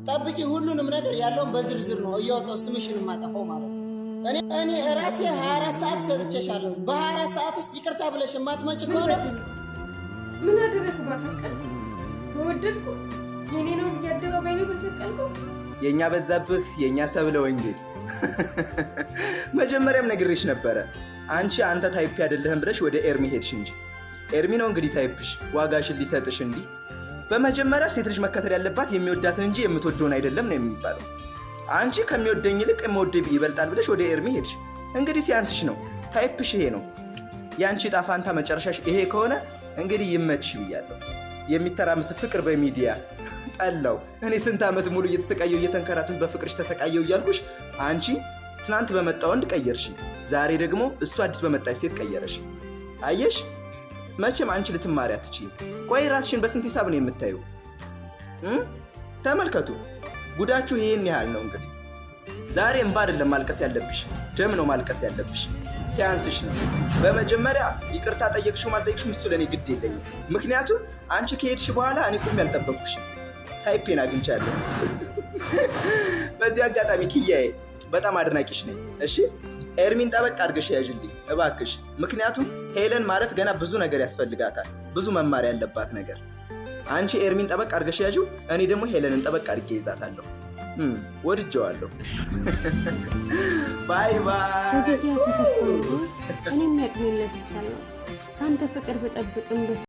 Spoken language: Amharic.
ጠብቂ፣ ሁሉንም ነገር ያለውን በዝርዝር ነው እያወጣው ስምሽን ማጠፋው ማለት ነው። እኔ ራሴ 24 ሰዓት ሰጥቼሻለሁ። በ24 ሰዓት ውስጥ ይቅርታ ብለሽ የማትመጪ ከሆነ ምን አደረኩ? ባፈቀር በወደድኩ የኔ ነው በየአደባባይ ላይ በሰቀልኩ። የኛ በዛብህ የኛ ሰብለ ወንጌል መጀመሪያም ነግሬሽ ነበረ። አንተ ታይፕ አይደለህም ብለሽ ወደ ኤርሚ ሄድሽ እንጂ ኤርሚ ነው እንግዲህ ታይፕሽ ዋጋሽን ሊሰጥሽ። እንዲህ በመጀመሪያ ሴት ልጅ መከተል ያለባት የሚወዳትን እንጂ የምትወደውን አይደለም ነው የሚባለው። አንቺ ከሚወደኝ ይልቅ የምወደው ይበልጣል ብለሽ ወደ ኤርሚ ሄድሽ። እንግዲህ ሲያንስሽ ነው። ታይፕሽ ይሄ ነው። ያንቺ ጣፋንታ መጨረሻሽ ይሄ ከሆነ እንግዲህ ይመችሽ ብያለሁ። የሚተራምስ ፍቅር በሚዲያ ጠላው። እኔ ስንት ዓመት ሙሉ እየተሰቃየው እየተንከራተትኩ በፍቅርሽ ተሰቃየው እያልኩሽ አንቺ ትናንት በመጣ ወንድ ቀየርሽ። ዛሬ ደግሞ እሱ አዲስ በመጣች ሴት ቀየረሽ። አየሽ፣ መቼም አንቺ ልትማሪ አትችይም። ቆይ ራስሽን በስንት ሂሳብ ነው የምታዩ? ተመልከቱ፣ ጉዳችሁ ይሄን ያህል ነው። እንግዲህ ዛሬ እንባ አይደለም ማልቀስ ያለብሽ፣ ደም ነው ማልቀስ ያለብሽ። ሲያንስሽ ነው። በመጀመሪያ ይቅርታ ጠየቅሽው አልጠየቅሽም እሱ ለኔ ግድ የለኝም። ምክንያቱም አንቺ ከሄድሽ በኋላ እኔ ቁም ያልጠበቅኩሽ ታይፔን አግኝቻለሁ። በዚህ አጋጣሚ ኪያዬ በጣም አድናቂሽ ነኝ። እሺ ኤርሚን ጠበቅ አድርገሽ ያዥልኝ እባክሽ። ምክንያቱም ሄለን ማለት ገና ብዙ ነገር ያስፈልጋታል፣ ብዙ መማር ያለባት ነገር። አንቺ ኤርሚን ጠበቅ አድርገሽ ያዥው፣ እኔ ደግሞ ሄለንን ጠበቅ አድርጌ ይዛታለሁ። ወድጀዋለሁ። ባይ ባይ። ከጊዜያቱ ተስፋ እኔም ያቅሜለት ይቻላል። ካንተ ፍቅር በጠብቅም